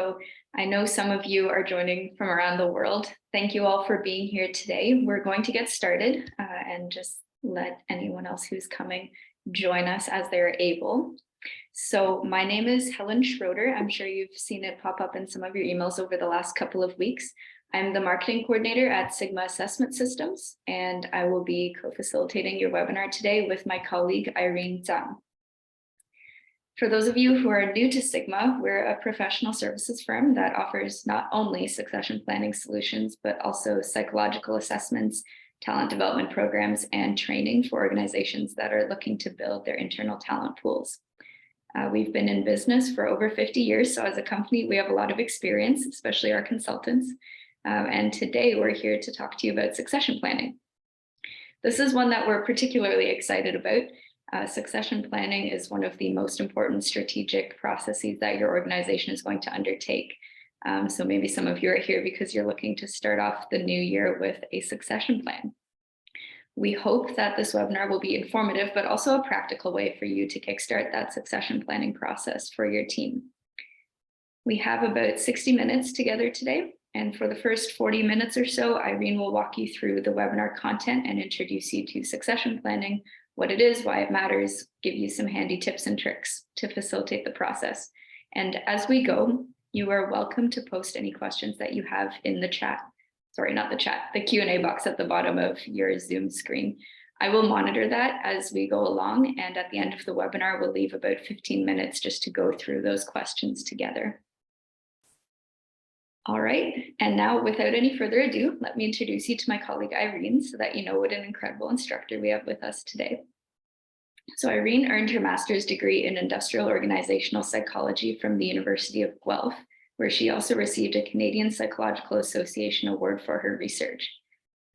So I know some of you are joining from around the world. Thank you all for being here today. We're going to get started and just let anyone else who's coming join us as they're able. So my name is Helen Schroeder. I'm sure you've seen it pop up in some of your emails over the last couple of weeks. I'm the marketing coordinator at Sigma Assessment Systems, and I will be co-facilitating your webinar today with my colleague, Irene Zhang. For those of you who are new to Sigma, we're a professional services firm that offers not only succession planning solutions, but also psychological assessments, talent development programs, and training for organizations that are looking to build their internal talent pools. We've been in business for over 50 years, so as a company, we have a lot of experience, especially our consultants. And today we're here to talk to you about succession planning. This is one that we're particularly excited about. Succession planning is one of the most important strategic processes that your organization is going to undertake. So maybe some of you are here because you're looking to start off the new year with a succession plan. We hope that this webinar will be informative, but also a practical way for you to kickstart that succession planning process for your team. We have about 60 minutes together today. And for the first 40 minutes or so, Irene will walk you through the webinar content and introduce you to succession planning, what it is, why it matters, give you some handy tips and tricks to facilitate the process. And as we go, you are welcome to post any questions that you have in the chat. Sorry, not the chat, the Q&A box at the bottom of your Zoom screen. I will monitor that as we go along, and at the end of the webinar, we'll leave about 15 minutes just to go through those questions together. All right, and now without any further ado, let me introduce you to my colleague Irene so that you know what an incredible instructor we have with us today. So Irene earned her master's degree in industrial organizational psychology from the University of Guelph, where she also received a Canadian Psychological Association award for her research.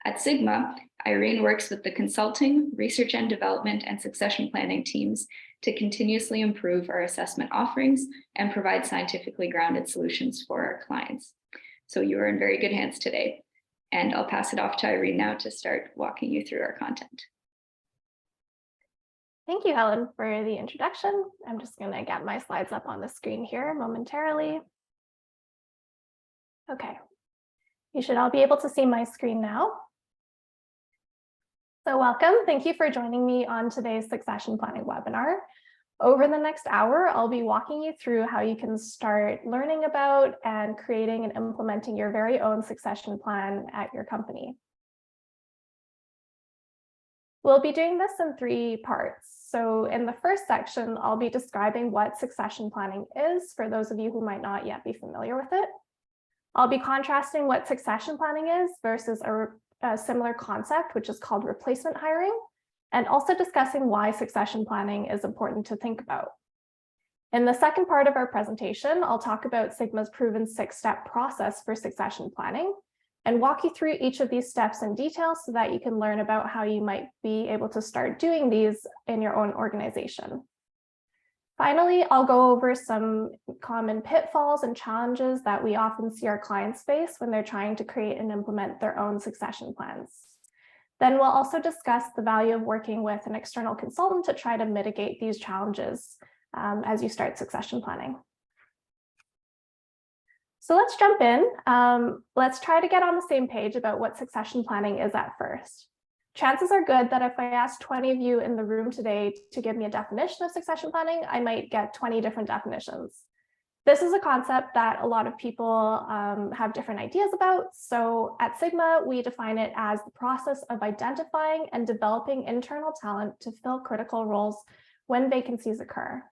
At Sigma, Irene works with the consulting, research and development, and succession planning teams to continuously improve our assessment offerings and provide scientifically grounded solutions for our clients. So you are in very good hands today. And I'll pass it off to Irene now to start walking you through our content. Thank you, Helen, for the introduction. I'm just going to get my slides up on the screen here momentarily. Okay, you should all be able to see my screen now. So welcome. Thank you for joining me on today's succession planning webinar. Over the next hour, I'll be walking you through how you can start learning about and creating and implementing your very own succession plan at your company. We'll be doing this in 3 parts. So in the first section, I'll be describing what succession planning is for those of you who might not yet be familiar with it. I'll be contrasting what succession planning is versus a similar concept, which is called replacement hiring, and also discussing why succession planning is important to think about. In the second part of our presentation, I'll talk about Sigma's proven 6-step process for succession planning and walk you through each of these steps in detail so that you can learn about how you might be able to start doing these in your own organization. Finally, I'll go over some common pitfalls and challenges that we often see our clients face when they're trying to create and implement their own succession plans. Then we'll also discuss the value of working with an external consultant to try to mitigate these challenges as you start succession planning. So let's jump in. Let's try to get on the same page about what succession planning is at first. Chances are good that if I asked 20 of you in the room today to give me a definition of succession planning, I might get 20 different definitions. This is a concept that a lot of people have different ideas about. So at Sigma, we define it as the process of identifying and developing internal talent to fill critical roles when vacancies occur.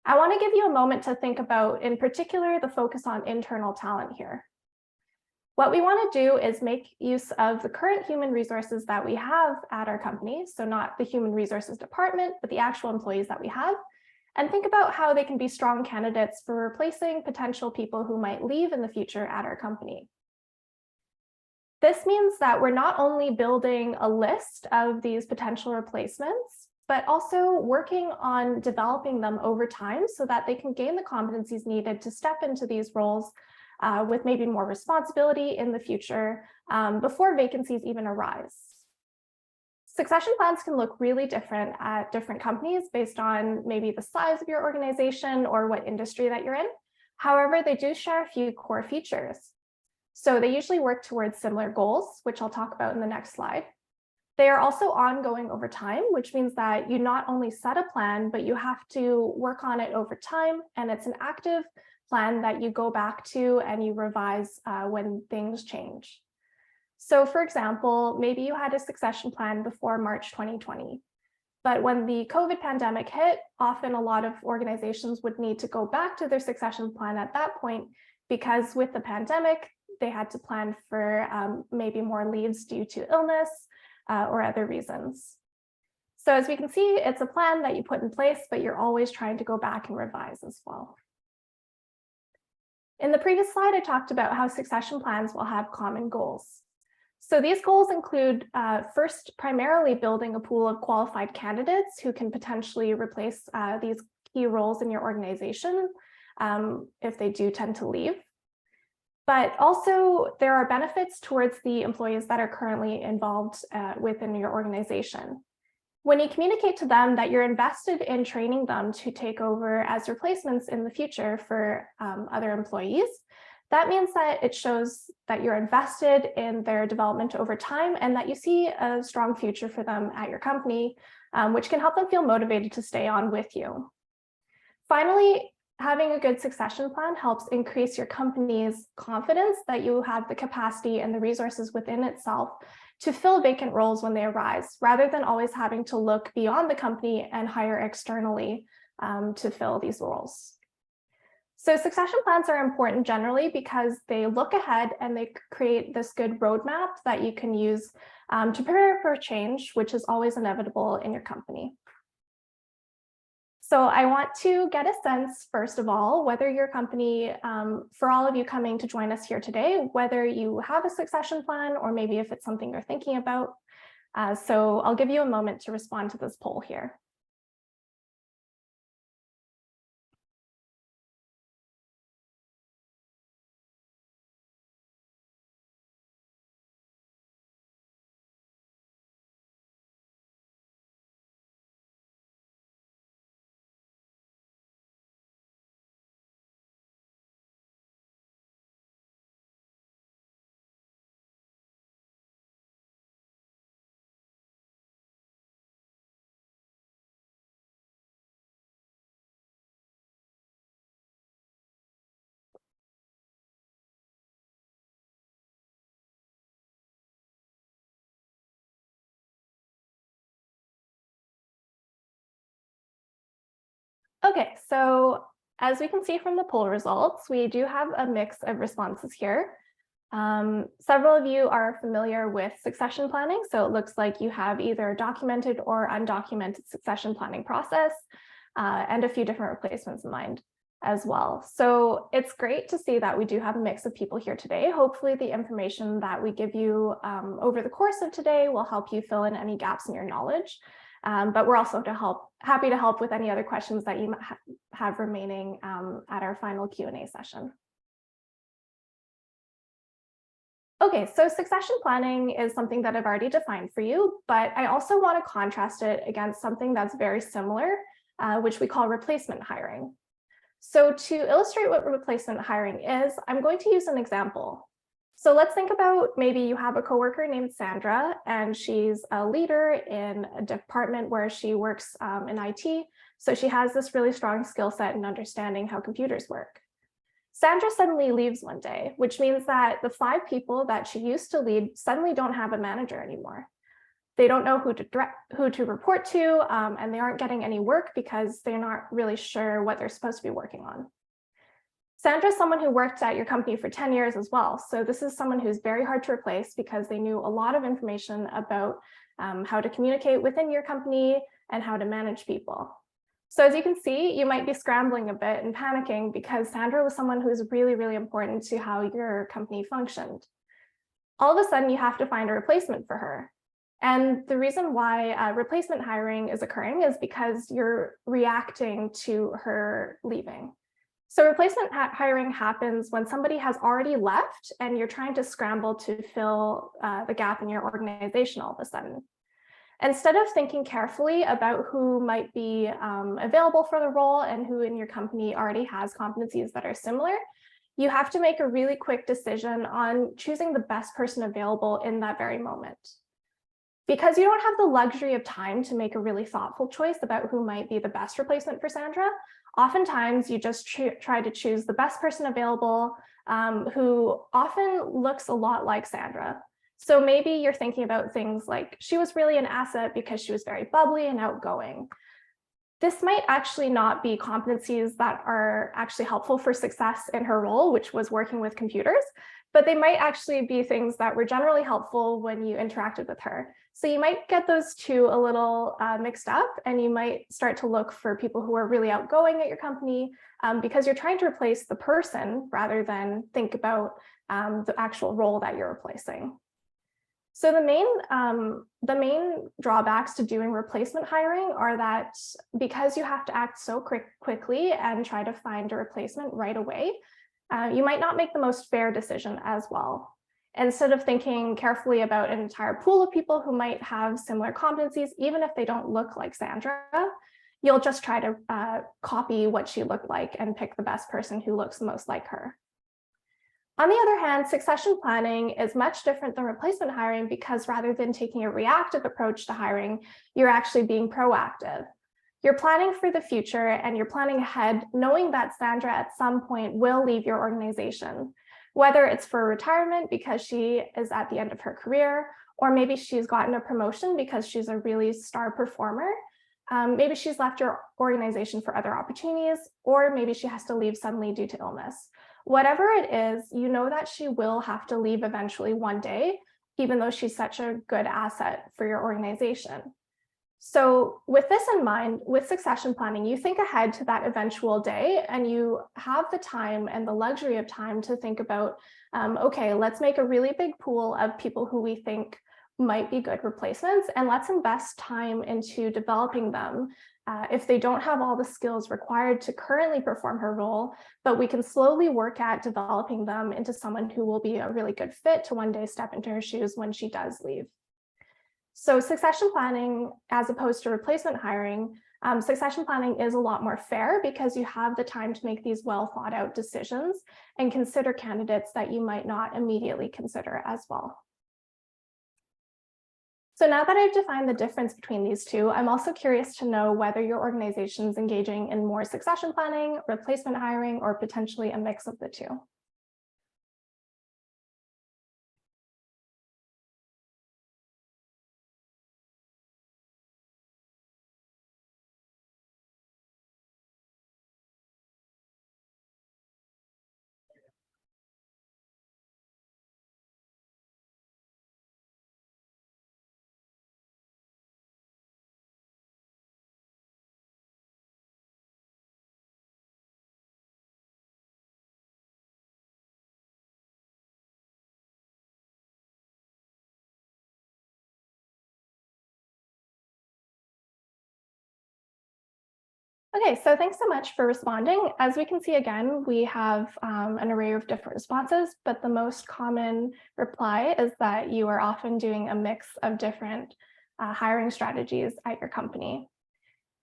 I want to give you a moment to think about, in particular, the focus on internal talent here. What we want to do is make use of the current human resources that we have at our company, so not the human resources department, but the actual employees that we have, and think about how they can be strong candidates for replacing potential people who might leave in the future at our company. This means that we're not only building a list of these potential replacements, but also working on developing them over time so that they can gain the competencies needed to step into these roles with maybe more responsibility in the future before vacancies even arise. Succession plans can look really different at different companies based on maybe the size of your organization or what industry that you're in. However, they do share a few core features. So they usually work towards similar goals, which I'll talk about in the next slide. They are also ongoing over time, which means that you not only set a plan, but you have to work on it over time. And it's an active plan that you go back to and you revise when things change. So for example, maybe you had a succession plan before March 2020. But when the COVID pandemic hit, often a lot of organizations would need to go back to their succession plan at that point, because with the pandemic, they had to plan for maybe more leaves due to illness or other reasons. So as we can see, it's a plan that you put in place, but you're always trying to go back and revise as well. In the previous slide, I talked about how succession plans will have common goals. So these goals include first, primarily building a pool of qualified candidates who can potentially replace these key roles in your organization if they do tend to leave. But also there are benefits towards the employees that are currently involved within your organization. When you communicate to them that you're invested in training them to take over as replacements in the future for other employees, that means that it shows that you're invested in their development over time and that you see a strong future for them at your company, which can help them feel motivated to stay on with you. Finally, having a good succession plan helps increase your company's confidence that you have the capacity and the resources within itself to fill vacant roles when they arise, rather than always having to look beyond the company and hire externally to fill these roles. So succession plans are important generally because they look ahead and they create this good roadmap that you can use to prepare for change, which is always inevitable in your company. So I want to get a sense, first of all, whether your company, for all of you coming to join us here today, whether you have a succession plan or maybe if it's something you're thinking about. So I'll give you a moment to respond to this poll here. Okay, so as we can see from the poll results, we do have a mix of responses here. Several of you are familiar with succession planning, so it looks like you have either a documented or undocumented succession planning process and a few different replacements in mind as well. So it's great to see that we do have a mix of people here today. Hopefully the information that we give you over the course of today will help you fill in any gaps in your knowledge. But we're also happy to help with any other questions that you have remaining at our final Q&A session. Okay, so succession planning is something that I've already defined for you, but I also want to contrast it against something that's very similar, which we call replacement hiring. So to illustrate what replacement hiring is, I'm going to use an example. So let's think about maybe you have a coworker named Sandra, and she's a leader in a department where she works in IT. So she has this really strong skill set in understanding how computers work. Sandra suddenly leaves one day, which means that the 5 people that she used to lead suddenly don't have a manager anymore. They don't know who to report to, and they aren't getting any work because they're not really sure what they're supposed to be working on. Sandra is someone who worked at your company for 10 years as well. So this is someone who's very hard to replace because they knew a lot of information about how to communicate within your company and how to manage people. So as you can see, you might be scrambling a bit and panicking because Sandra was someone who was really, really important to how your company functioned. All of a sudden, you have to find a replacement for her. And the reason why replacement hiring is occurring is because you're reacting to her leaving. So replacement hiring happens when somebody has already left and you're trying to scramble to fill the gap in your organization all of a sudden. Instead of thinking carefully about who might be available for the role and who in your company already has competencies that are similar, you have to make a really quick decision on choosing the best person available in that very moment. Because you don't have the luxury of time to make a really thoughtful choice about who might be the best replacement for Sandra, oftentimes you just try to choose the best person available, who often looks a lot like Sandra. So maybe you're thinking about things like, she was really an asset because she was very bubbly and outgoing. This might actually not be competencies that are actually helpful for success in her role, which was working with computers, but they might actually be things that were generally helpful when you interacted with her. So you might get those two a little mixed up, and you might start to look for people who are really outgoing at your company because you're trying to replace the person rather than think about the actual role that you're replacing. So the main drawbacks to doing replacement hiring are that because you have to act so quickly and try to find a replacement right away, you might not make the most fair decision as well. Instead of thinking carefully about an entire pool of people who might have similar competencies, even if they don't look like Sandra, you'll just try to copy what she looked like and pick the best person who looks the most like her. On the other hand, succession planning is much different than replacement hiring because rather than taking a reactive approach to hiring, you're actually being proactive. You're planning for the future and you're planning ahead, knowing that Sandra at some point will leave your organization, whether it's for retirement because she is at the end of her career, or maybe she's gotten a promotion because she's a really star performer. Maybe she's left your organization for other opportunities, or maybe she has to leave suddenly due to illness. Whatever it is, you know that she will have to leave eventually one day, even though she's such a good asset for your organization. So with this in mind, with succession planning, you think ahead to that eventual day and you have the time and the luxury of time to think about, okay, let's make a really big pool of people who we think might be good replacements, and let's invest time into developing them if they don't have all the skills required to currently perform her role, but we can slowly work at developing them into someone who will be a really good fit to one day step into her shoes when she does leave. So succession planning, as opposed to replacement hiring, succession planning is a lot more fair because you have the time to make these well thought out decisions and consider candidates that you might not immediately consider as well. So now that I've defined the difference between these two, I'm also curious to know whether your organization is engaging in more succession planning, replacement hiring, or potentially a mix of the two. Okay, so thanks so much for responding. As we can see again, we have an array of different responses, but the most common reply is that you are often doing a mix of different hiring strategies at your company.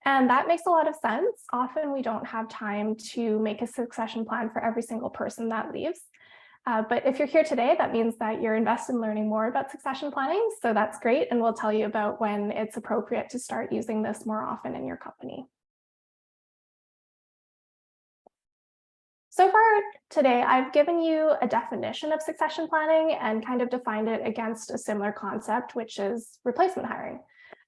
And that makes a lot of sense. Often we don't have time to make a succession plan for every single person that leaves. But if you're here today, that means that you're invested in learning more about succession planning. So that's great. And we'll tell you about when it's appropriate to start using this more often in your company. So far today, I've given you a definition of succession planning and kind of defined it against a similar concept, which is replacement hiring.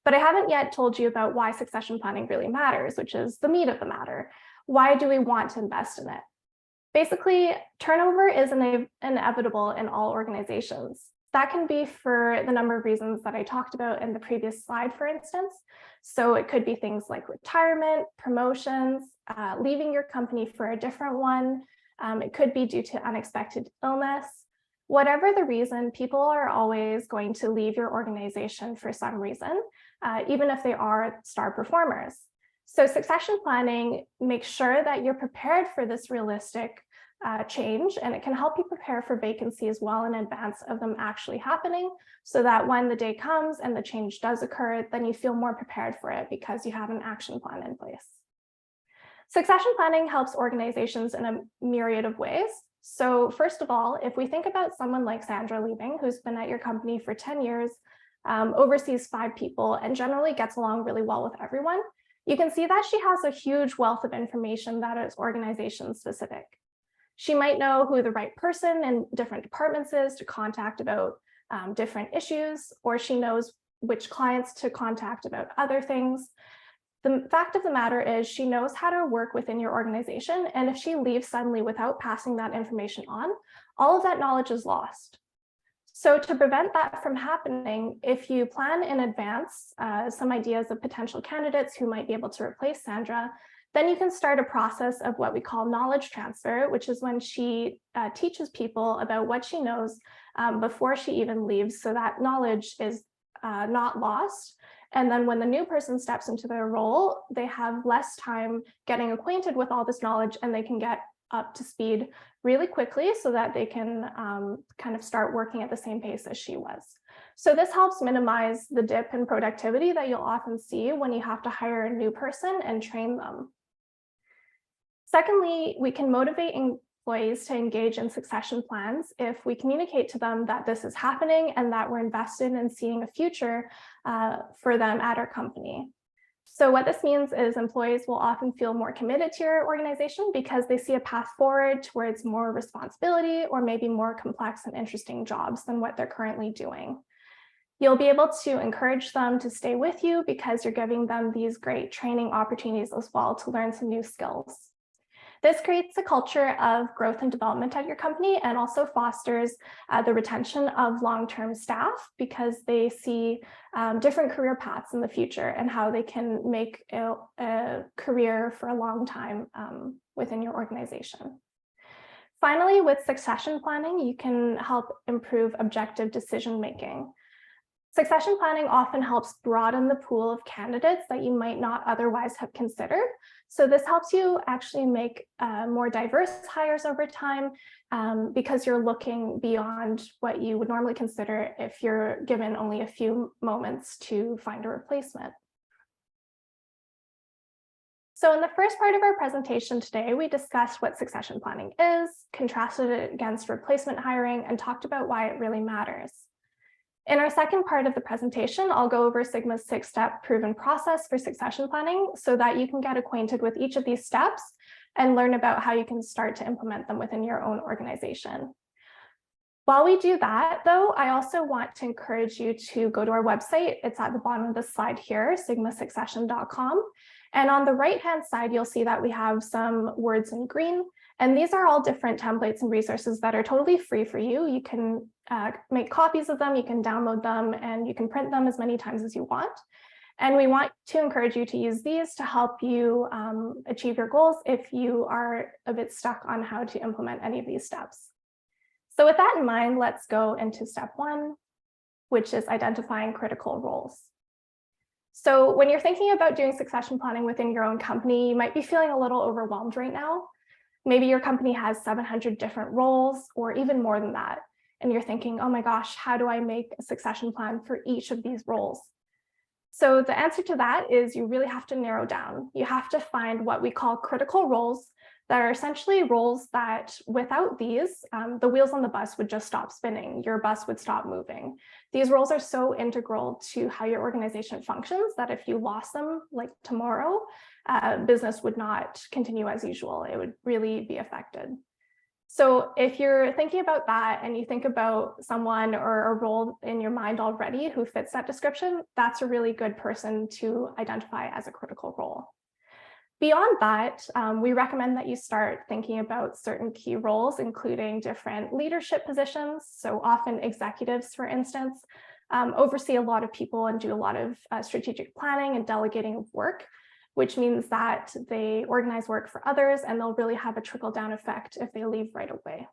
But I haven't yet told you about why succession planning really matters, which is the meat of the matter. Why do we want to invest in it? Basically, turnover is inevitable in all organizations. That can be for the number of reasons that I talked about in the previous slide, for instance. So it could be things like retirement, promotions, leaving your company for a different one. It could be due to unexpected illness. Whatever the reason, people are always going to leave your organization for some reason, even if they are star performers. So succession planning makes sure that you're prepared for this realistic change, and it can help you prepare for vacancies well in advance of them actually happening, so that when the day comes and the change does occur, then you feel more prepared for it because you have an action plan in place. Succession planning helps organizations in a myriad of ways. So first of all, if we think about someone like Sandra leaving, who's been at your company for 10 years, oversees 5 people, and generally gets along really well with everyone, you can see that she has a huge wealth of information that is organization specific. She might know who the right person in different departments is to contact about different issues, or she knows which clients to contact about other things. The fact of the matter is she knows how to work within your organization, and if she leaves suddenly without passing that information on, all of that knowledge is lost. So to prevent that from happening, if you plan in advance some ideas of potential candidates who might be able to replace Sandra, then you can start a process of what we call knowledge transfer, which is when she teaches people about what she knows before she even leaves, so that knowledge is not lost. And then when the new person steps into their role, they have less time getting acquainted with all this knowledge, and they can get up to speed really quickly so that they can kind of start working at the same pace as she was. So this helps minimize the dip in productivity that you'll often see when you have to hire a new person and train them. Secondly, we can motivate employees to engage in succession plans if we communicate to them that this is happening and that we're invested in seeing a future for them at our company. So what this means is employees will often feel more committed to your organization because they see a path forward towards more responsibility or maybe more complex and interesting jobs than what they're currently doing. You'll be able to encourage them to stay with you because you're giving them these great training opportunities as well to learn some new skills. This creates a culture of growth and development at your company, and also fosters the retention of long-term staff because they see different career paths in the future and how they can make a career for a long time within your organization. Finally, with succession planning, you can help improve objective decision-making. Succession planning often helps broaden the pool of candidates that you might not otherwise have considered. So this helps you actually make more diverse hires over time because you're looking beyond what you would normally consider if you're given only a few moments to find a replacement. So in the first part of our presentation today, we discussed what succession planning is, contrasted it against replacement hiring, and talked about why it really matters. In our second part of the presentation, I'll go over Sigma's 6-step proven process for succession planning so that you can get acquainted with each of these steps and learn about how you can start to implement them within your own organization. While we do that, though, I also want to encourage you to go to our website. It's at the bottom of the slide here, sigmasuccession.com. And on the right-hand side, you'll see that we have some words in green. And these are all different templates and resources that are totally free for you. You can make copies of them, you can download them, and you can print them as many times as you want. And we want to encourage you to use these to help you achieve your goals if you are a bit stuck on how to implement any of these steps. So with that in mind, let's go into step 1, which is identifying critical roles. So when you're thinking about doing succession planning within your own company, you might be feeling a little overwhelmed right now. Maybe your company has 700 different roles or even more than that. And you're thinking, oh my gosh, how do I make a succession plan for each of these roles? So the answer to that is you really have to narrow down. You have to find what we call critical roles that are essentially roles that without these, the wheels on the bus would just stop spinning. Your bus would stop moving. These roles are so integral to how your organization functions that if you lost them like tomorrow, business would not continue as usual. It would really be affected. So if you're thinking about that and you think about someone or a role in your mind already who fits that description, that's a really good person to identify as a critical role. Beyond that, we recommend that you start thinking about certain key roles, including different leadership positions. So often executives, for instance, oversee a lot of people and do a lot of strategic planning and delegating of work, which means that they organize work for others and they'll really have a trickle-down effect if they leave right away.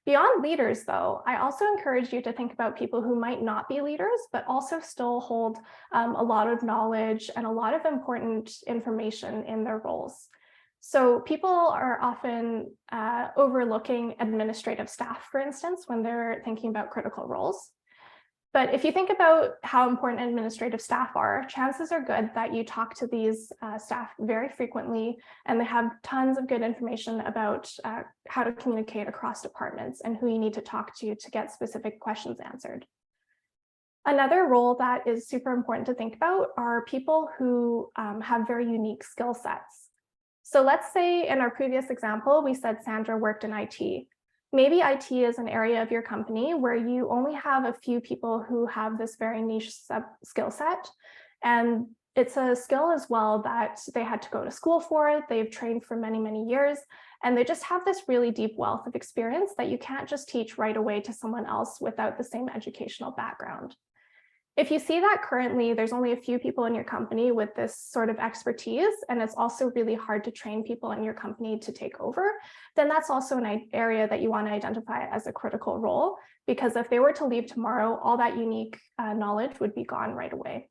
Beyond leaders, though, I also encourage you to think about people who might not be leaders, but also still hold a lot of knowledge and a lot of important information in their roles. So people are often overlooking administrative staff, for instance, when they're thinking about critical roles. But if you think about how important administrative staff are, chances are good that you talk to these staff very frequently, and they have tons of good information about how to communicate across departments and who you need to talk to get specific questions answered. Another role that is super important to think about are people who have very unique skill sets. So let's say in our previous example, we said Sandra worked in IT. Maybe IT is an area of your company where you only have a few people who have this very niche skill set. And it's a skill as well that they had to go to school for, they've trained for many, many years, and they just have this really deep wealth of experience that you can't just teach right away to someone else without the same educational background. If you see that currently there's only a few people in your company with this sort of expertise, and it's also really hard to train people in your company to take over, then that's also an area that you want to identify as a critical role, because if they were to leave tomorrow, all that unique knowledge would be gone right away.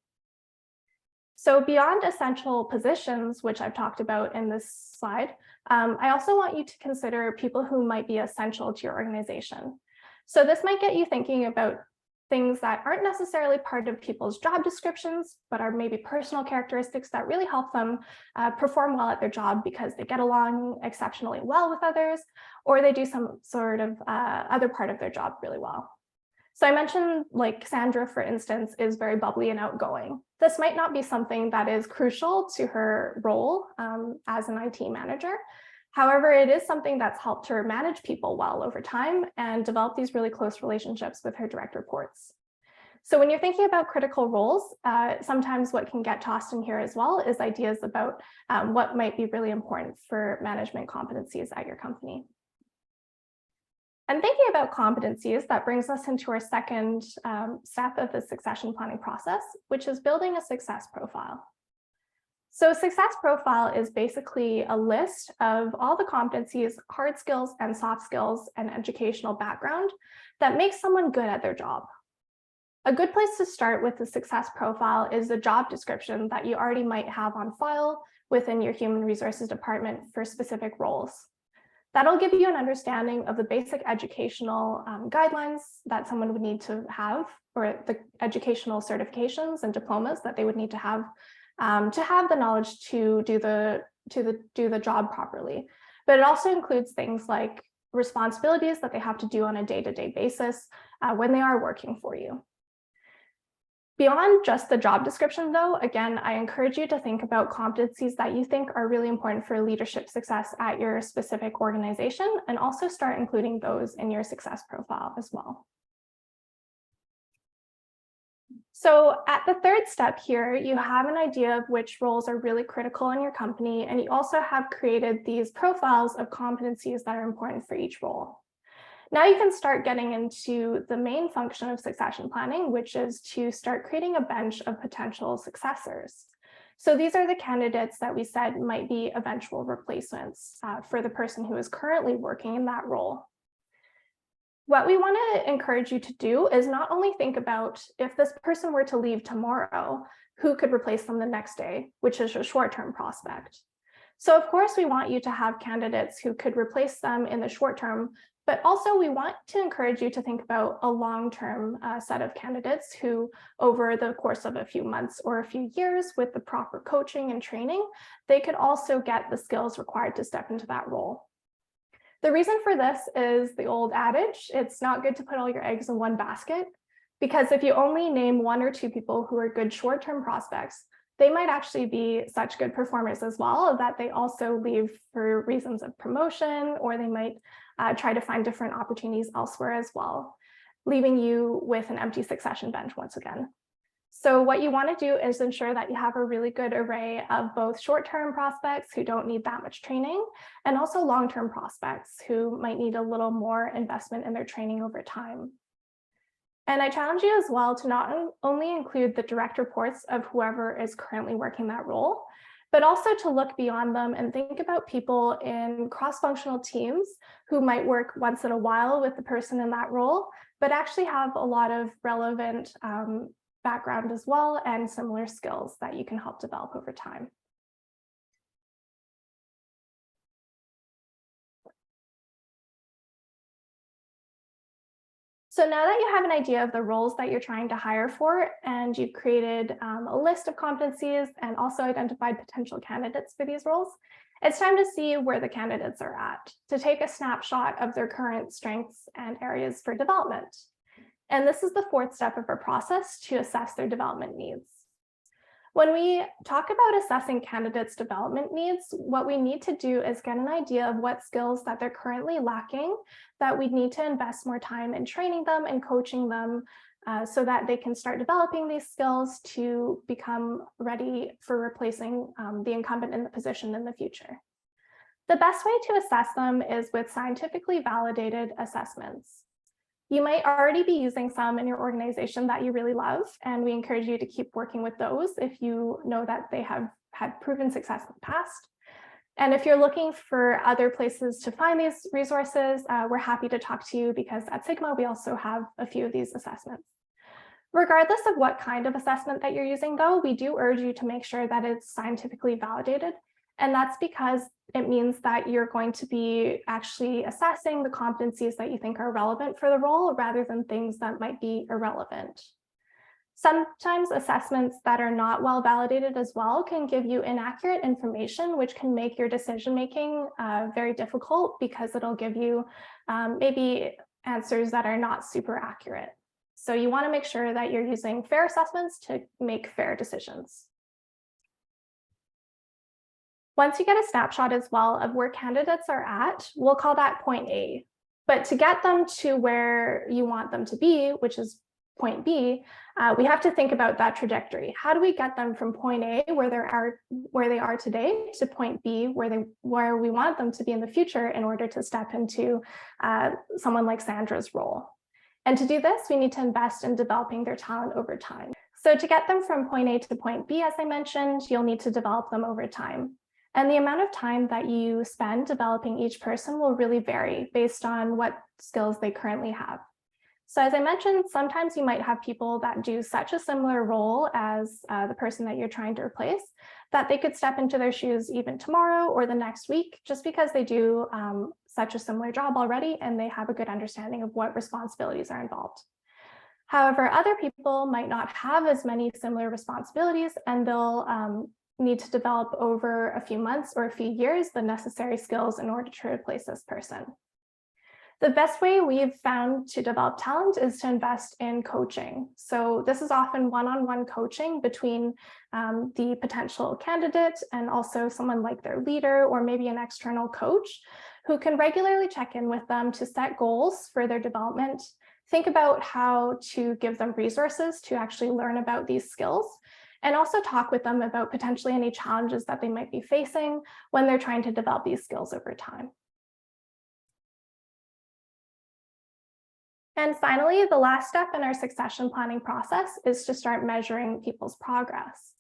So beyond essential positions, which I've talked about in this slide, I also want you to consider people who might be essential to your organization. So this might get you thinking about things that aren't necessarily part of people's job descriptions, but are maybe personal characteristics that really help them perform well at their job because they get along exceptionally well with others, or they do some sort of other part of their job really well. So I mentioned like Sandra, for instance, is very bubbly and outgoing. This might not be something that is crucial to her role as an IT manager. However, it is something that's helped her manage people well over time and develop these really close relationships with her direct reports. So when you're thinking about critical roles, sometimes what can get tossed in here as well is ideas about what might be really important for management competencies at your company. And thinking about competencies, that brings us into our second step of the succession planning process, which is building a success profile. So a success profile is basically a list of all the competencies, hard skills and soft skills and educational background that makes someone good at their job. A good place to start with the success profile is the job description that you already might have on file within your human resources department for specific roles. That'll give you an understanding of the basic educational guidelines that someone would need to have, or the educational certifications and diplomas that they would need to have the knowledge to do the job properly. But it also includes things like responsibilities that they have to do on a day-to-day basis when they are working for you. Beyond just the job description, though, again, I encourage you to think about competencies that you think are really important for leadership success at your specific organization, and also start including those in your success profile as well. So at the third step here, you have an idea of which roles are really critical in your company, and you also have created these profiles of competencies that are important for each role. Now you can start getting into the main function of succession planning, which is to start creating a bench of potential successors. So these are the candidates that we said might be eventual replacements for the person who is currently working in that role. What we want to encourage you to do is not only think about if this person were to leave tomorrow, who could replace them the next day, which is a short-term prospect. So of course, we want you to have candidates who could replace them in the short term, but also we want to encourage you to think about a long-term set of candidates who, over the course of a few months or a few years with the proper coaching and training, they could also get the skills required to step into that role. The reason for this is the old adage, it's not good to put all your eggs in one basket, because if you only name one or two people who are good short-term prospects, they might actually be such good performers as well that they also leave for reasons of promotion, or they might try to find different opportunities elsewhere as well, leaving you with an empty succession bench once again. So what you want to do is ensure that you have a really good array of both short-term prospects who don't need that much training, and also long-term prospects who might need a little more investment in their training over time. And I challenge you as well to not only include the direct reports of whoever is currently working that role, but also to look beyond them and think about people in cross-functional teams who might work once in a while with the person in that role, but actually have a lot of relevant background as well and similar skills that you can help develop over time. So now that you have an idea of the roles that you're trying to hire for, and you've created a list of competencies and also identified potential candidates for these roles, it's time to see where the candidates are at, to take a snapshot of their current strengths and areas for development. And this is the fourth step of our process to assess their development needs. When we talk about assessing candidates' development needs, what we need to do is get an idea of what skills that they're currently lacking, that we need to invest more time in training them and coaching them so that they can start developing these skills to become ready for replacing the incumbent in the position in the future. The best way to assess them is with scientifically validated assessments. You might already be using some in your organization that you really love, and we encourage you to keep working with those if you know that they have had proven success in the past. And if you're looking for other places to find these resources, we're happy to talk to you because at Sigma, we also have a few of these assessments. Regardless of what kind of assessment that you're using, though, we do urge you to make sure that it's scientifically validated. And that's because it means that you're going to be actually assessing the competencies that you think are relevant for the role rather than things that might be irrelevant. Sometimes assessments that are not well validated as well can give you inaccurate information, which can make your decision-making very difficult because it'll give you maybe answers that are not super accurate. So you want to make sure that you're using fair assessments to make fair decisions. Once you get a snapshot as well of where candidates are at, we'll call that point A. But to get them to where you want them to be, which is point B, we have to think about that trajectory. How do we get them from point A, where they are today, to point B, where we want them to be in the future in order to step into someone like Sandra's role? And to do this, we need to invest in developing their talent over time. So to get them from point A to point B, as I mentioned, you'll need to develop them over time. And the amount of time that you spend developing each person will really vary based on what skills they currently have. So as I mentioned, sometimes you might have people that do such a similar role as the person that you're trying to replace that they could step into their shoes even tomorrow or the next week, just because they do such a similar job already and they have a good understanding of what responsibilities are involved. However, other people might not have as many similar responsibilities, and they'll need to develop over a few months or a few years the necessary skills in order to replace this person. The best way we've found to develop talent is to invest in coaching. So this is often one-on-one coaching between the potential candidate and also someone like their leader or maybe an external coach who can regularly check in with them to set goals for their development, think about how to give them resources to actually learn about these skills, and also talk with them about potentially any challenges that they might be facing when they're trying to develop these skills over time. And finally, the last step in our succession planning process is to start measuring people's progress.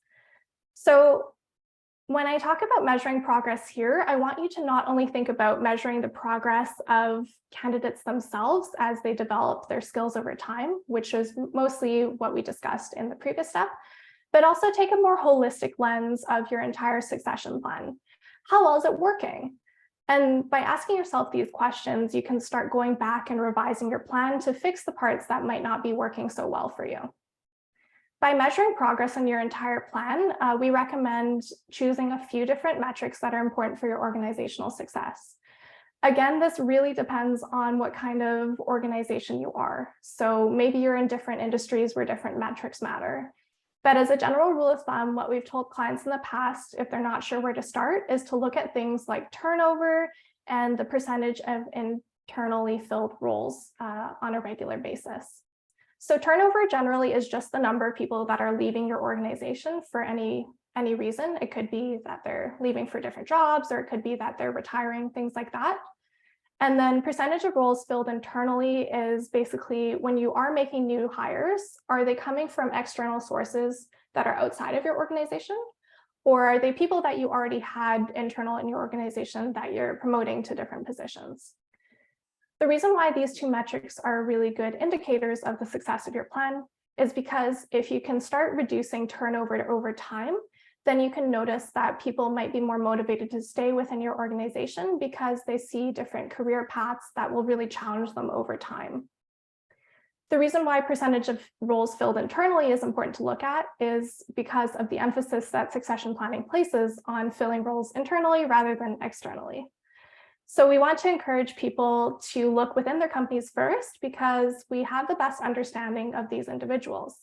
So when I talk about measuring progress here, I want you to not only think about measuring the progress of candidates themselves as they develop their skills over time, which is mostly what we discussed in the previous step, but also take a more holistic lens of your entire succession plan. How well is it working? And by asking yourself these questions, you can start going back and revising your plan to fix the parts that might not be working so well for you. By measuring progress on your entire plan, we recommend choosing a few different metrics that are important for your organizational success. Again, this really depends on what kind of organization you are. So maybe you're in different industries where different metrics matter. But as a general rule of thumb, what we've told clients in the past, if they're not sure where to start, is to look at things like turnover and the percentage of internally filled roles on a regular basis. So turnover generally is just the number of people that are leaving your organization for any reason. It could be that they're leaving for different jobs, or it could be that they're retiring, things like that. And then percentage of roles filled internally is basically when you are making new hires, are they coming from external sources that are outside of your organization? Or are they people that you already had internal in your organization that you're promoting to different positions? The reason why these two metrics are really good indicators of the success of your plan is because if you can start reducing turnover over time, then you can notice that people might be more motivated to stay within your organization because they see different career paths that will really challenge them over time. The reason why percentage of roles filled internally is important to look at is because of the emphasis that succession planning places on filling roles internally rather than externally. So we want to encourage people to look within their companies first because we have the best understanding of these individuals.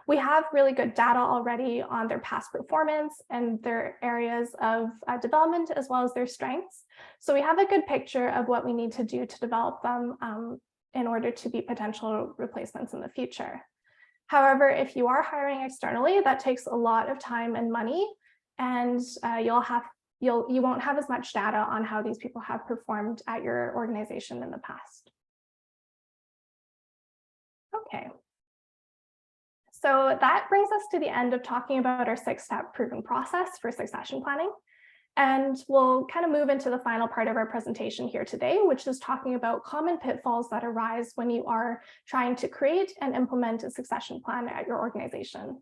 We have really good data already on their past performance and their areas of development as well as their strengths. So we have a good picture of what we need to do to develop them in order to be potential replacements in the future. However, if you are hiring externally, that takes a lot of time and money, and you won't have as much data on how these people have performed at your organization in the past. Okay. So that brings us to the end of talking about our 6-step proven process for succession planning. And we'll kind of move into the final part of our presentation here today, which is talking about common pitfalls that arise when you are trying to create and implement a succession plan at your organization.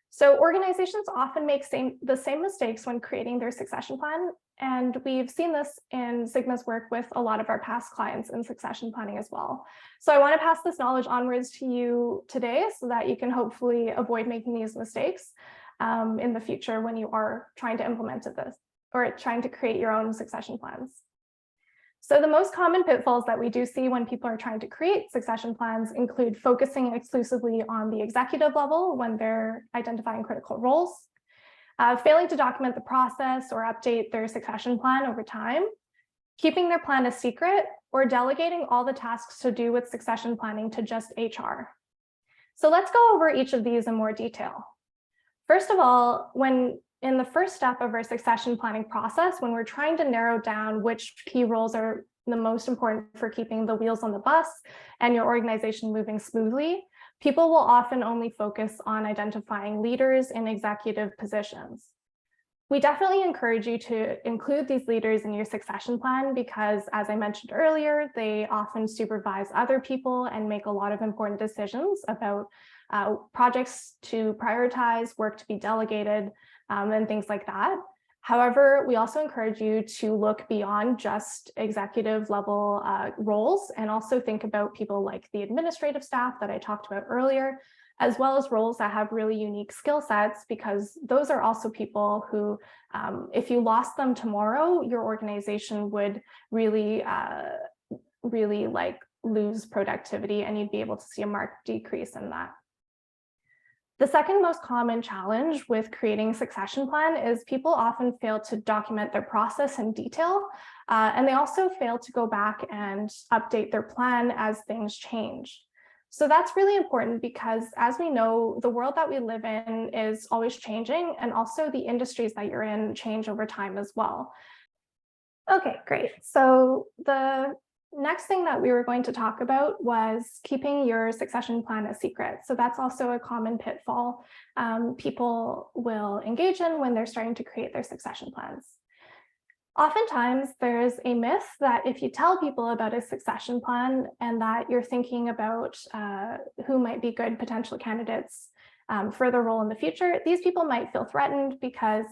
So organizations often make the same mistakes when creating their succession plan, and we've seen this in Sigma's work with a lot of our past clients in succession planning as well. So I want to pass this knowledge onwards to you today so that you can hopefully avoid making these mistakes in the future when you are trying to implement this or trying to create your own succession plans. So the most common pitfalls that we do see when people are trying to create succession plans include focusing exclusively on the executive level when they're identifying critical roles, failing to document the process or update their succession plan over time, keeping their plan a secret, or delegating all the tasks to do with succession planning to just HR. So let's go over each of these in more detail. First of all, in the first step of our succession planning process, when we're trying to narrow down which key roles are the most important for keeping the wheels on the bus and your organization moving smoothly, people will often only focus on identifying leaders in executive positions. We definitely encourage you to include these leaders in your succession plan because, as I mentioned earlier, they often supervise other people and make a lot of important decisions about projects to prioritize, work to be delegated, and things like that. However, we also encourage you to look beyond just executive level roles and also think about people like the administrative staff that I talked about earlier, as well as roles that have really unique skill sets, because those are also people who, if you lost them tomorrow, your organization would really lose productivity and you'd be able to see a marked decrease in that. The second most common challenge with creating a succession plan is people often fail to document their process in detail, and they also fail to go back and update their plan as things change. So that's really important because, as we know, the world that we live in is always changing, and also the industries that you're in change over time as well. Okay, great. So the next thing that we were going to talk about was keeping your succession plan a secret. So that's also a common pitfall people will engage in when they're starting to create their succession plans. Oftentimes, there's a myth that if you tell people about a succession plan and that you're thinking about who might be good potential candidates for the role in the future, these people might feel threatened because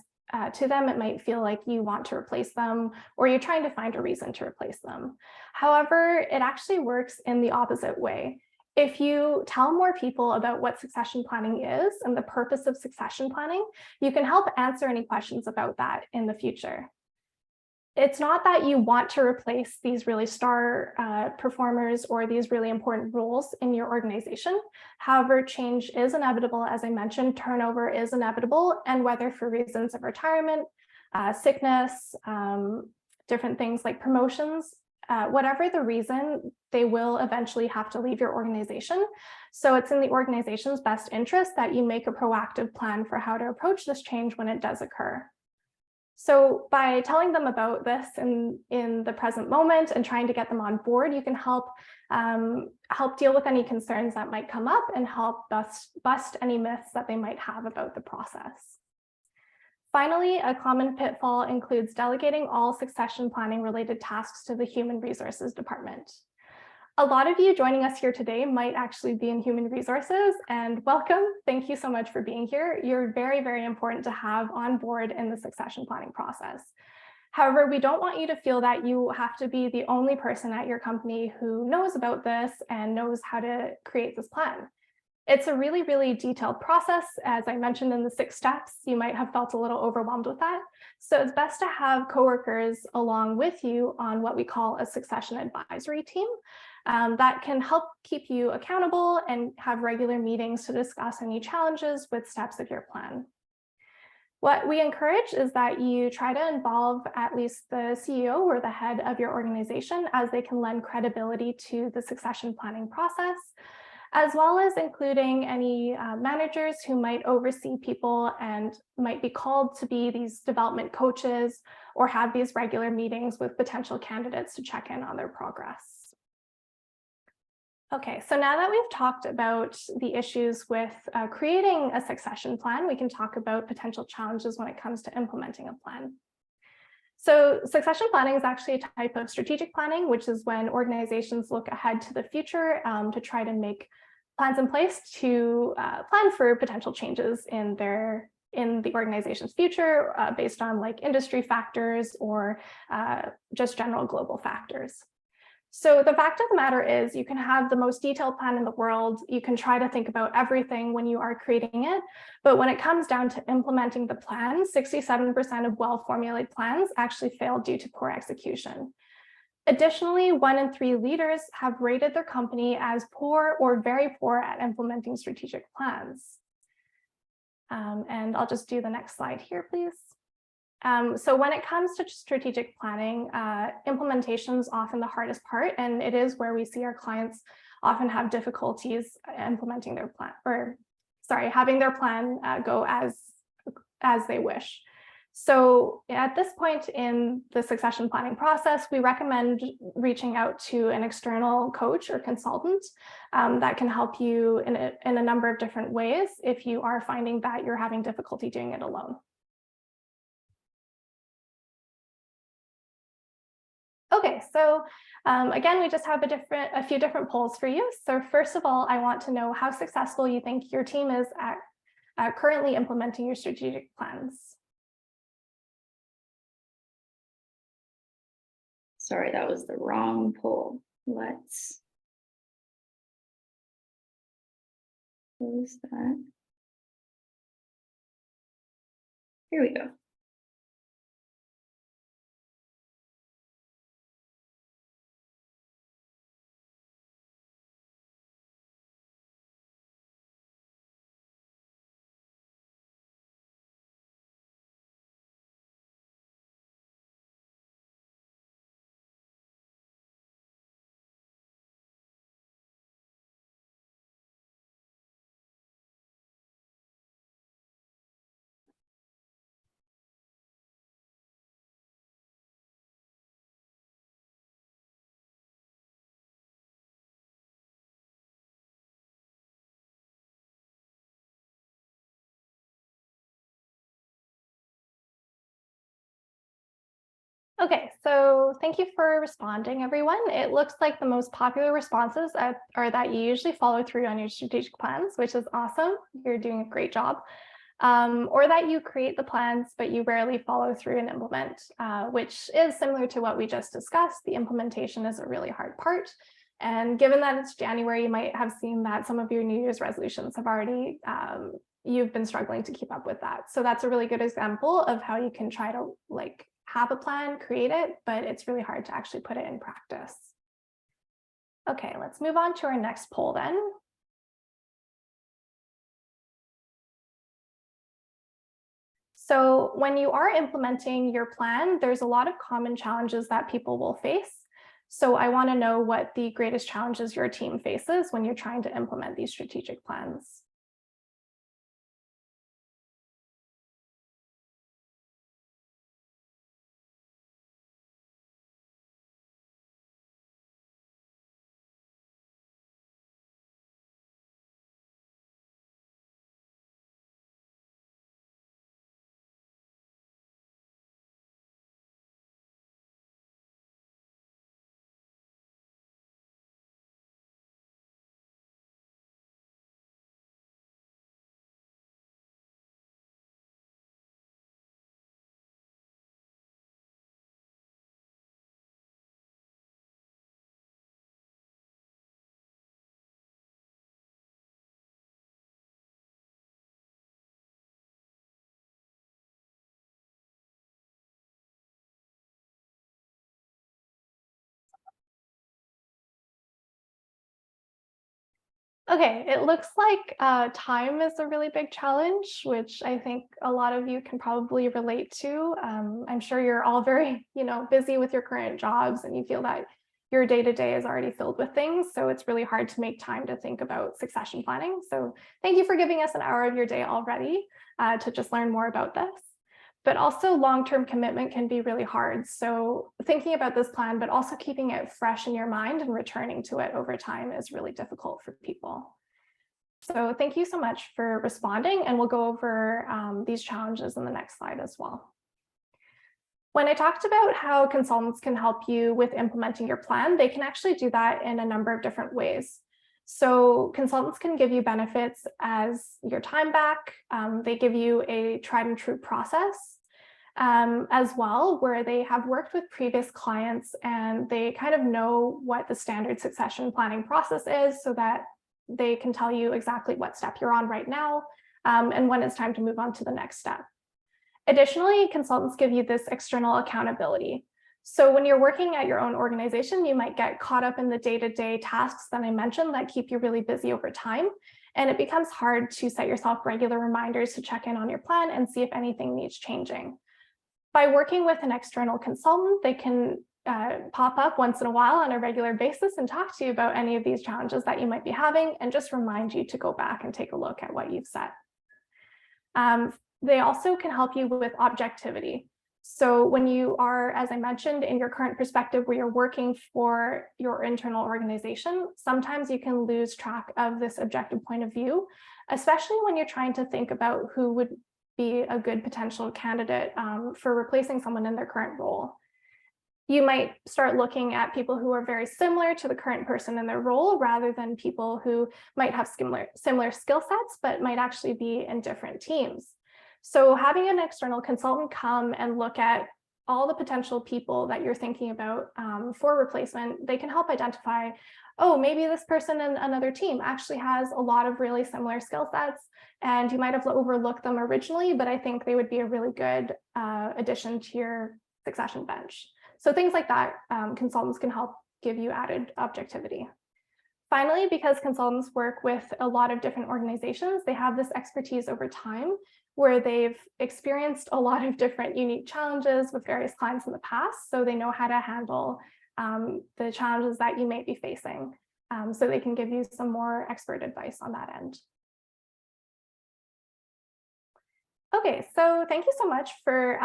to them, it might feel like you want to replace them or you're trying to find a reason to replace them. However, it actually works in the opposite way. If you tell more people about what succession planning is and the purpose of succession planning, you can help answer any questions about that in the future. It's not that you want to replace these really star performers or these really important roles in your organization. However, change is inevitable. As I mentioned, turnover is inevitable, and whether for reasons of retirement, sickness, different things like promotions, whatever the reason, they will eventually have to leave your organization. So it's in the organization's best interest that you make a proactive plan for how to approach this change when it does occur. So by telling them about this in the present moment and trying to get them on board, you can help deal with any concerns that might come up and help bust any myths that they might have about the process. Finally, a common pitfall includes delegating all succession planning related tasks to the Human Resources Department. A lot of you joining us here today might actually be in human resources, and welcome. Thank you so much for being here. You're very, very important to have on board in the succession planning process. However, we don't want you to feel that you have to be the only person at your company who knows about this and knows how to create this plan. It's a really, really detailed process. As I mentioned in the 6 steps, you might have felt a little overwhelmed with that. So it's best to have coworkers along with you on what we call a succession advisory team that can help keep you accountable and have regular meetings to discuss any challenges with steps of your plan. What we encourage is that you try to involve at least the CEO or the head of your organization, as they can lend credibility to the succession planning process, as well as including any managers who might oversee people and might be called to be these development coaches or have these regular meetings with potential candidates to check in on their progress. Okay, so now that we've talked about the issues with creating a succession plan, we can talk about potential challenges when it comes to implementing a plan. So succession planning is actually a type of strategic planning, which is when organizations look ahead to the future to try to make plans in place to plan for potential changes in the organization's future based on like industry factors or just general global factors. So the fact of the matter is you can have the most detailed plan in the world. You can try to think about everything when you are creating it. But when it comes down to implementing the plan, 67% of well-formulated plans actually fail due to poor execution. Additionally, 1 in 3 leaders have rated their company as poor or very poor at implementing strategic plans. And I'll just do the next slide here, please. So when it comes to strategic planning, implementation is often the hardest part, and it is where we see our clients often have difficulties implementing their plan, or having their plan go as they wish. So at this point in the succession planning process, we recommend reaching out to an external coach or consultant that can help you in a number of different ways if you are finding that you're having difficulty doing it alone. Okay, so again, we just have a few different polls for you. So first of all, I want to know how successful you think your team is at currently implementing your strategic plans. Sorry, that was the wrong poll. Let's close that. Here we go. Okay, so thank you for responding, everyone. It looks like the most popular responses are that you usually follow through on your strategic plans, which is awesome. You're doing a great job. Or that you create the plans, but you rarely follow through and implement, which is similar to what we just discussed. The implementation is a really hard part. And given that it's January, you might have seen that some of your New Year's resolutions have already, you've been struggling to keep up with that. So that's a really good example of how you can try to have a plan, create it, but it's really hard to actually put it in practice. Okay, let's move on to our next poll then. So when you are implementing your plan, there's a lot of common challenges that people will face. So I want to know what the greatest challenges your team faces when you're trying to implement these strategic plans. Okay, it looks like time is a really big challenge, which I think a lot of you can probably relate to. I'm sure you're all very, busy with your current jobs and you feel that your day-to-day is already filled with things. So it's really hard to make time to think about succession planning. So thank you for giving us an hour of your day already to just learn more about this. But also long-term commitment can be really hard. So thinking about this plan, but also keeping it fresh in your mind and returning to it over time is really difficult for people. So thank you so much for responding, and we'll go over these challenges in the next slide as well. When I talked about how consultants can help you with implementing your plan, they can actually do that in a number of different ways. So consultants can give you benefits as your time back. They give you a tried and true process as well, where they have worked with previous clients and they kind of know what the standard succession planning process is, so that they can tell you exactly what step you're on right now and when it's time to move on to the next step. Additionally, consultants give you this external accountability. So when you're working at your own organization, you might get caught up in the day-to-day tasks that I mentioned that keep you really busy over time. And it becomes hard to set yourself regular reminders to check in on your plan and see if anything needs changing. By working with an external consultant, they can pop up once in a while on a regular basis and talk to you about any of these challenges that you might be having and just remind you to go back and take a look at what you've set. They also can help you with objectivity. So when you are, as I mentioned, in your current perspective where you're working for your internal organization, sometimes you can lose track of this objective point of view, especially when you're trying to think about who would be a good potential candidate for replacing someone in their current role. You might start looking at people who are very similar to the current person in their role, rather than people who might have similar skill sets, but might actually be in different teams. So having an external consultant come and look at all the potential people that you're thinking about for replacement, they can help identify, oh, maybe this person in another team actually has a lot of really similar skill sets, and you might have overlooked them originally, but I think they would be a really good addition to your succession bench. So things like that, consultants can help give you added objectivity. Finally, because consultants work with a lot of different organizations, they have this expertise over time where they've experienced a lot of different unique challenges with various clients in the past. So they know how to handle the challenges that you may be facing. So they can give you some more expert advice on that end. Okay, so thank you so much for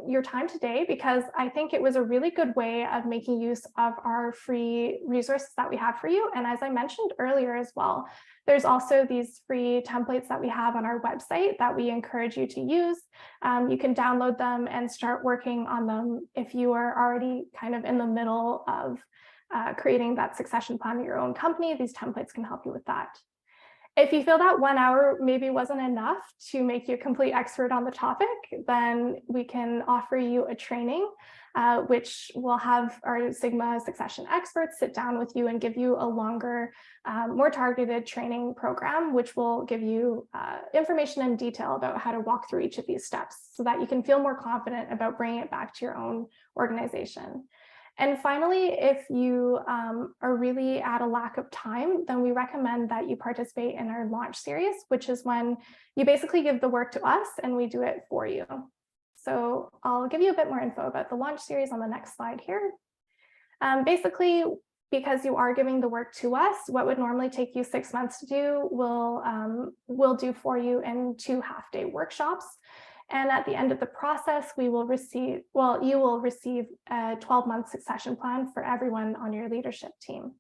your time today, because I think it was a really good way of making use of our free resources that we have for you. And as I mentioned earlier as well, there's also these free templates that we have on our website that we encourage you to use. You can download them and start working on them if you are already kind of in the middle of creating that succession plan at your own company. These templates can help you with that. If you feel that 1 hour maybe wasn't enough to make you a complete expert on the topic, then we can offer you a training, which will have our Sigma succession experts sit down with you and give you a longer, more targeted training program, which will give you information in detail about how to walk through each of these steps so that you can feel more confident about bringing it back to your own organization. And finally, if you are really at a lack of time, then we recommend that you participate in our launch series, which is when you basically give the work to us and we do it for you. So I'll give you a bit more info about the launch series on the next slide here. Basically, because you are giving the work to us, what would normally take you 6 months to do, we'll do for you in 2 half-day workshops. And at the end of the process, you will receive a 12-month succession plan for everyone on your leadership team.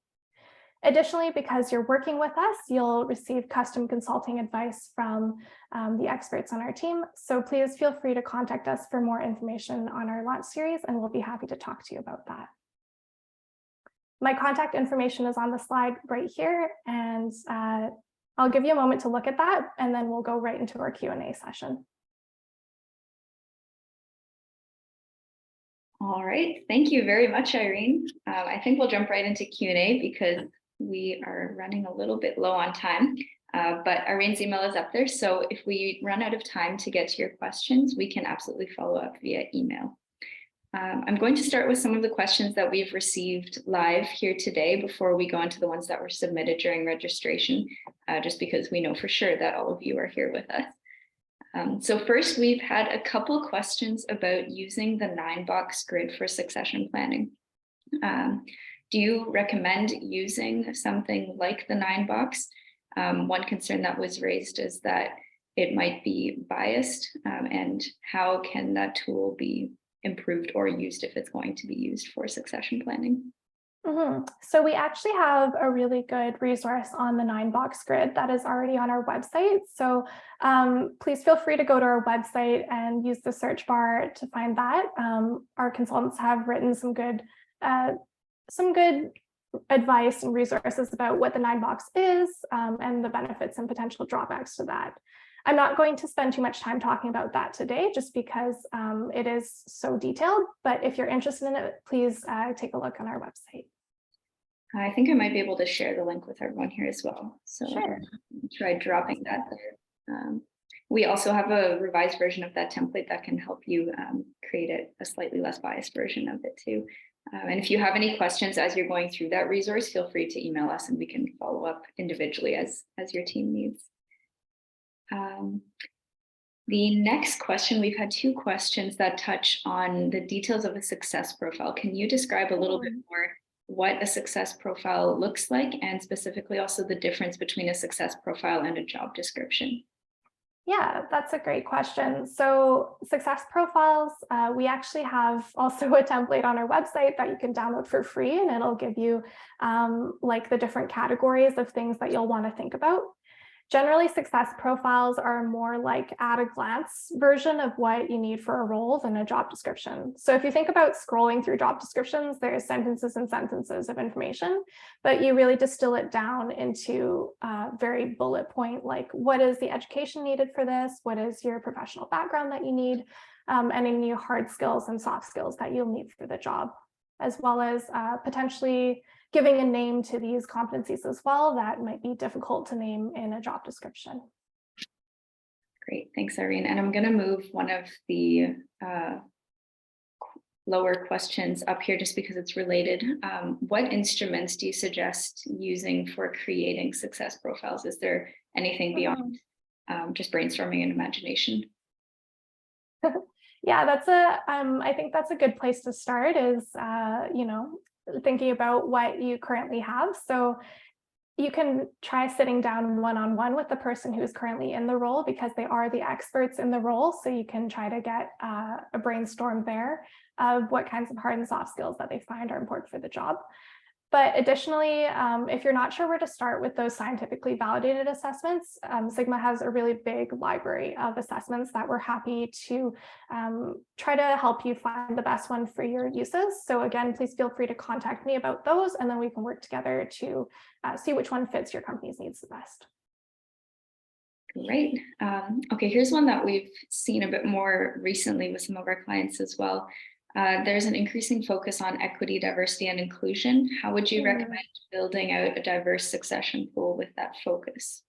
Additionally, because you're working with us, you'll receive custom consulting advice from the experts on our team. So please feel free to contact us for more information on our launch series, and we'll be happy to talk to you about that. My contact information is on the slide right here, and I'll give you a moment to look at that, and then we'll go right into our Q&A session. All right, thank you very much, Irene. I think we'll jump right into Q&A because we are running a little bit low on time, but Irene's email is up there. So if we run out of time to get to your questions, we can absolutely follow up via email. I'm going to start with some of the questions that we've received live here today before we go into the ones that were submitted during registration, just because we know for sure that all of you are here with us. So first, we've had a couple questions about using the 9-box grid for succession planning. Do you recommend using something like the 9-box? One concern that was raised is that it might be biased, and how can that tool be improved or used if it's going to be used for succession planning? So we actually have a really good resource on the 9-box grid that is already on our website. So please feel free to go to our website and use the search bar to find that. Our consultants have written some good advice and resources about what the 9-box is, and the benefits and potential drawbacks to that. I'm not going to spend too much time talking about that today, just because it is so detailed, but if you're interested in it, please take a look on our website. I think I might be able to share the link with everyone here as well. So sure. Try dropping that there. We also have a revised version of that template that can help you create a slightly less biased version of it too. And if you have any questions as you're going through that resource, feel free to email us and we can follow up individually as your team needs. The next question, we've had 2 questions that touch on the details of a success profile. Can you describe a little bit more what a success profile looks like, and specifically also the difference between a success profile and a job description? Yeah, that's a great question. So success profiles, we actually have also a template on our website that you can download for free, and it'll give you like the different categories of things that you'll want to think about. Generally, success profiles are more like at a glance version of what you need for a role than a job description. So if you think about scrolling through job descriptions, there's sentences and sentences of information, but you really distill it down into very bullet point, like what is the education needed for this? What is your professional background that you need? And any hard skills and soft skills that you'll need for the job, as well as potentially giving a name to these competencies as well that might be difficult to name in a job description. Great, thanks, Irene. And I'm going to move one of the lower questions up here just because it's related. What instruments do you suggest using for creating success profiles? Is there anything beyond just brainstorming and imagination? Yeah, that's I think that's a good place to start is, thinking about what you currently have. So you can try sitting down one-on-one with the person who's currently in the role, because they are the experts in the role. So you can try to get a brainstorm there of what kinds of hard and soft skills that they find are important for the job. But additionally, if you're not sure where to start with those scientifically validated assessments, Sigma has a really big library of assessments that we're happy to try to help you find the best one for your uses. So again, please feel free to contact me about those, and then we can work together to see which one fits your company's needs the best. Great. Okay, here's one that we've seen a bit more recently with some of our clients as well. There's an increasing focus on equity, diversity, and inclusion. How would you recommend building out a diverse succession pool with that focus?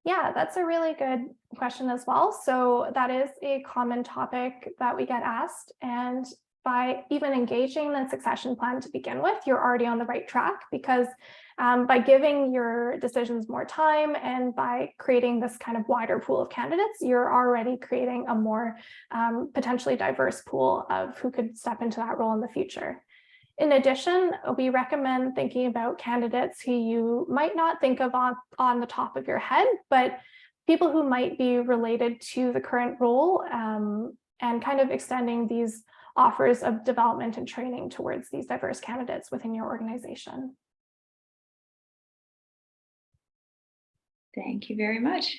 Yeah, that's a really good question as well. So that is a common topic that we get asked. And by even engaging the succession plan to begin with, you're already on the right track, because by giving your decisions more time and by creating this kind of wider pool of candidates, you're already creating a more potentially diverse pool of who could step into that role in the future. In addition, we recommend thinking about candidates who you might not think of on the top of your head, but people who might be related to the current role, and kind of extending these offers of development and training towards these diverse candidates within your organization. Thank you very much.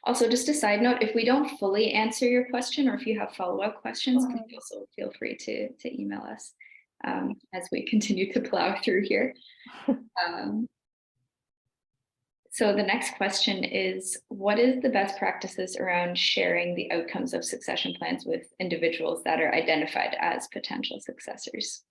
Also, just a side note, if we don't fully answer your question, or if you have follow-up questions, please also feel free to email us as we continue to plow through here. So the next question is, what is the best practices around sharing the outcomes of succession plans with individuals that are identified as potential successors?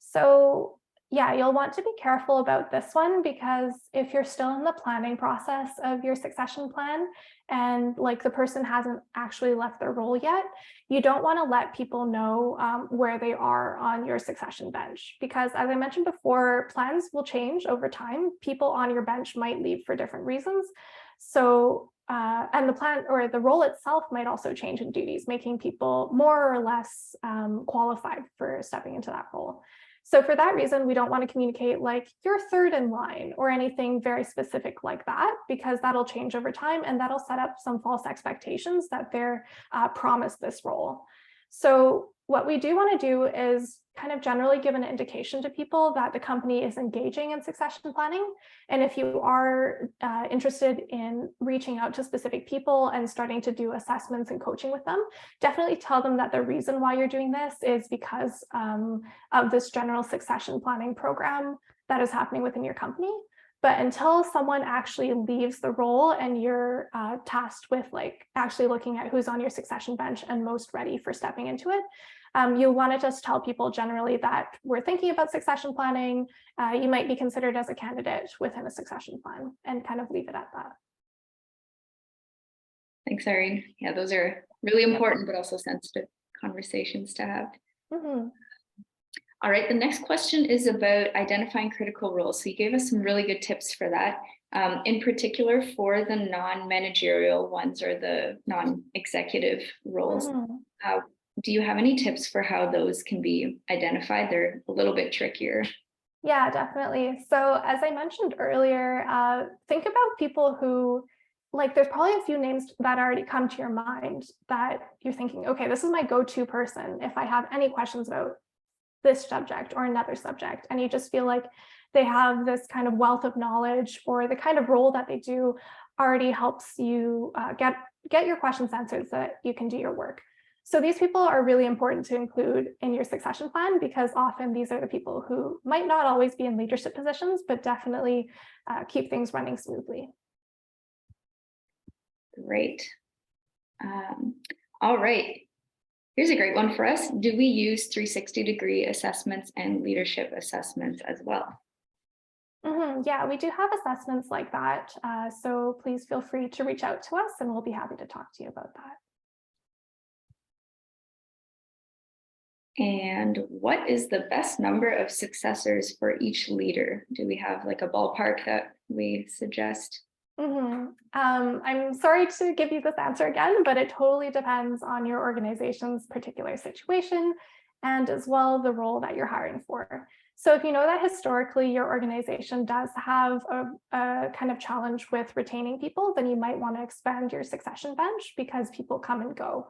So Yeah, you'll want to be careful about this one because if you're still in the planning process of your succession plan and like the person hasn't actually left their role yet, you don't want to let people know where they are on your succession bench. Because as I mentioned before, plans will change over time. People on your bench might leave for different reasons. So, and the plan or the role itself might also change in duties, making people more or less qualified for stepping into that role. So for that reason, we don't want to communicate like you're third in line or anything very specific like that, because that'll change over time and that'll set up some false expectations that they're promised this role. So what we do want to do is kind of generally give an indication to people that the company is engaging in succession planning. And if you are interested in reaching out to specific people and starting to do assessments and coaching with them, definitely tell them that the reason why you're doing this is because of this general succession planning program that is happening within your company. But until someone actually leaves the role and you're tasked with like actually looking at who's on your succession bench and most ready for stepping into it, you'll want to just tell people generally that we're thinking about succession planning. You might be considered as a candidate within a succession plan and kind of leave it at that. Thanks, Irene. Yeah, those are really important, but also sensitive conversations to have. Mm-hmm. All right, the next question is about identifying critical roles. So you gave us some really good tips for that. In particular for the non-managerial ones or the non-executive roles. Mm-hmm. Do you have any tips for how those can be identified? They're a little bit trickier. Yeah, definitely. So as I mentioned earlier, think about people who, like, there's probably a few names that already come to your mind that you're thinking, okay, this is my go-to person if I have any questions about this subject or another subject. And you just feel like they have this kind of wealth of knowledge, or the kind of role that they do already helps you get your questions answered so that you can do your work. So these people are really important to include in your succession plan, because often these are the people who might not always be in leadership positions, but definitely keep things running smoothly. Great. All right. Here's a great one for us. Do we use 360-degree assessments and leadership assessments as well? Mm-hmm. Yeah, we do have assessments like that. So please feel free to reach out to us and we'll be happy to talk to you about that. And what is the best number of successors for each leader? Do we have like a ballpark that we suggest? Mm-hmm. I'm sorry to give you this answer again, but it totally depends on your organization's particular situation and as well the role that you're hiring for. So if you know that historically your organization does have a kind of challenge with retaining people, then you might want to expand your succession bench because people come and go.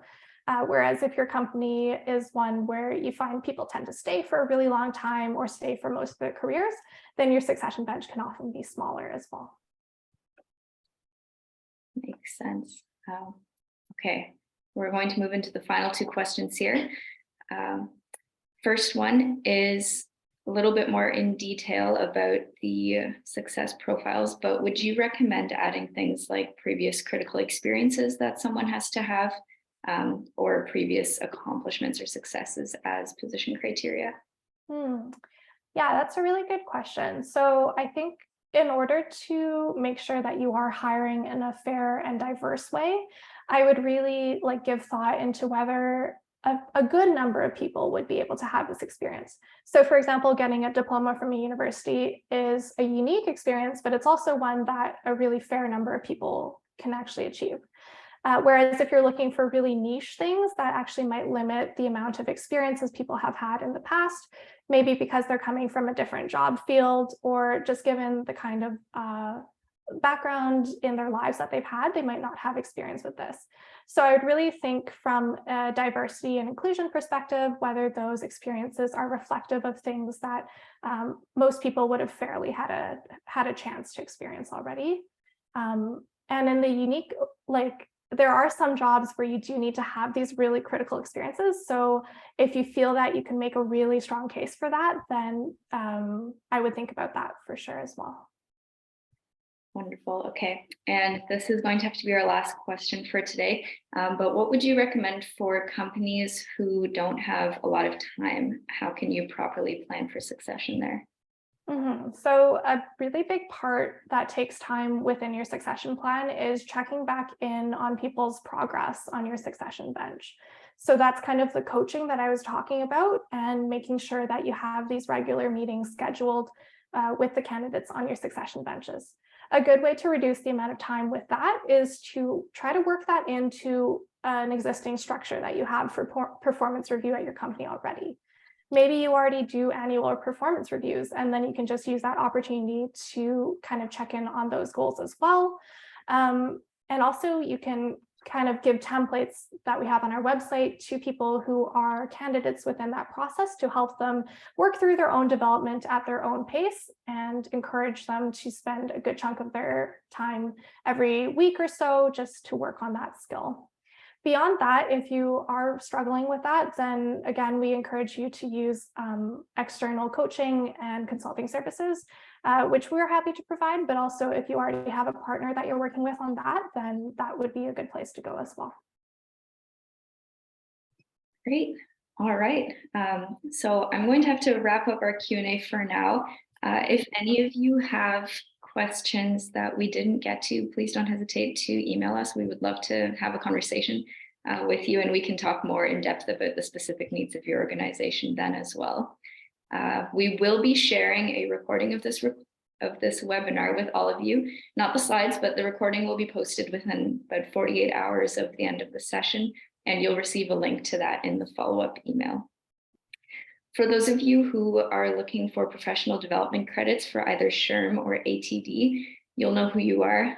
Whereas if your company is one where you find people tend to stay for a really long time or stay for most of their careers, then your succession bench can often be smaller as well. Makes sense. Okay, we're going to move into the final two questions here. First one is a little bit more in detail about the success profiles, but would you recommend adding things like previous critical experiences that someone has to have, or previous accomplishments or successes as position criteria? Yeah, that's a really good question. So I think in order to make sure that you are hiring in a fair and diverse way, I would really give thought into whether a good number of people would be able to have this experience. So for example, getting a diploma from a university is a unique experience, but it's also one that a really fair number of people can actually achieve. Whereas if you're looking for really niche things that actually might limit the amount of experiences people have had in the past, maybe because they're coming from a different job field or just given the kind of background in their lives that they've had, they might not have experience with this. So I would really think from a diversity and inclusion perspective, whether those experiences are reflective of things that most people would have fairly had a chance to experience already. And in the unique, there are some jobs where you do need to have these really critical experiences. So if you feel that you can make a really strong case for that, then I would think about that for sure as well. Wonderful. Okay. And this is going to have to be our last question for today. But what would you recommend for companies who don't have a lot of time? How can you properly plan for succession there? So a really big part that takes time within your succession plan is checking back in on people's progress on your succession bench. So that's kind of the coaching that I was talking about, and making sure that you have these regular meetings scheduled with the candidates on your succession benches. A good way to reduce the amount of time with that is to try to work that into an existing structure that you have for performance review at your company already. Maybe you already do annual performance reviews, and then you can just use that opportunity to kind of check in on those goals as well. And also you can kind of give templates that we have on our website to people who are candidates within that process to help them work through their own development at their own pace, and encourage them to spend a good chunk of their time every week or so just to work on that skill. Beyond that, if you are struggling with that, then again, we encourage you to use external coaching and consulting services, which we're happy to provide. But also, if you already have a partner that you're working with on that, then that would be a good place to go as well. Great. All right. So I'm going to have to wrap up our Q&A for now. If any of you have questions that we didn't get to, please don't hesitate to email us. We would love to have a conversation with you, and we can talk more in depth about the specific needs of your organization then as well. We will be sharing a recording of this webinar with all of you, not the slides, but the recording will be posted within about 48 hours of the end of the session, and you'll receive a link to that in the follow-up email. For those of you who are looking for professional development credits for either SHRM or ATD, you'll know who you are.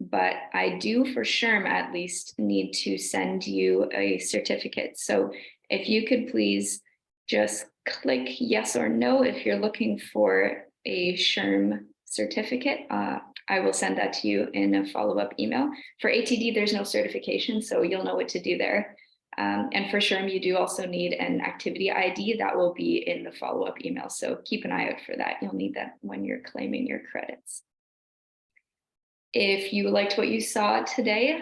But I do, for SHRM at least, need to send you a certificate. So if you could please just click yes or no if you're looking for a SHRM certificate. I will send that to you in a follow-up email. For ATD, there's no certification, so you'll know what to do there. And for SHRM, you do also need an activity ID that will be in the follow-up email. So keep an eye out for that. You'll need that when you're claiming your credits. If you liked what you saw today,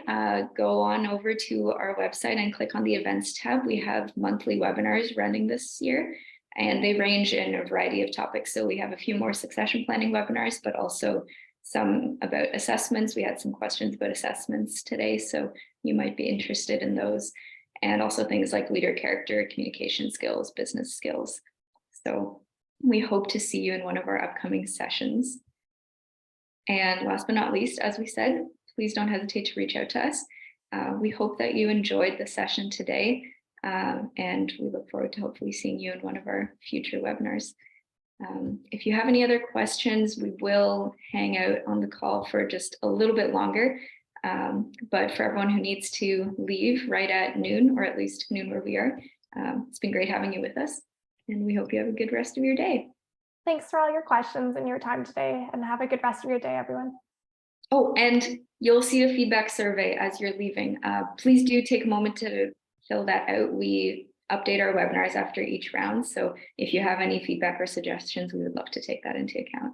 go on over to our website and click on the events tab. We have monthly webinars running this year, and they range in a variety of topics. So we have a few more succession planning webinars, but also some about assessments. We had some questions about assessments today, so you might be interested in those. And also things like leader character, communication skills, business skills. So we hope to see you in one of our upcoming sessions. And last but not least, as we said, please don't hesitate to reach out to us. We hope that you enjoyed the session today, and we look forward to hopefully seeing you in one of our future webinars. If you have any other questions, we will hang out on the call for just a little bit longer. But for everyone who needs to leave right at noon, or at least noon where we are, it's been great having you with us, and we hope you have a good rest of your day. Thanks for all your questions and your time today, and have a good rest of your day, everyone. Oh, and you'll see a feedback survey as you're leaving. Please do take a moment to fill that out. We update our webinars after each round, so if you have any feedback or suggestions, we would love to take that into account.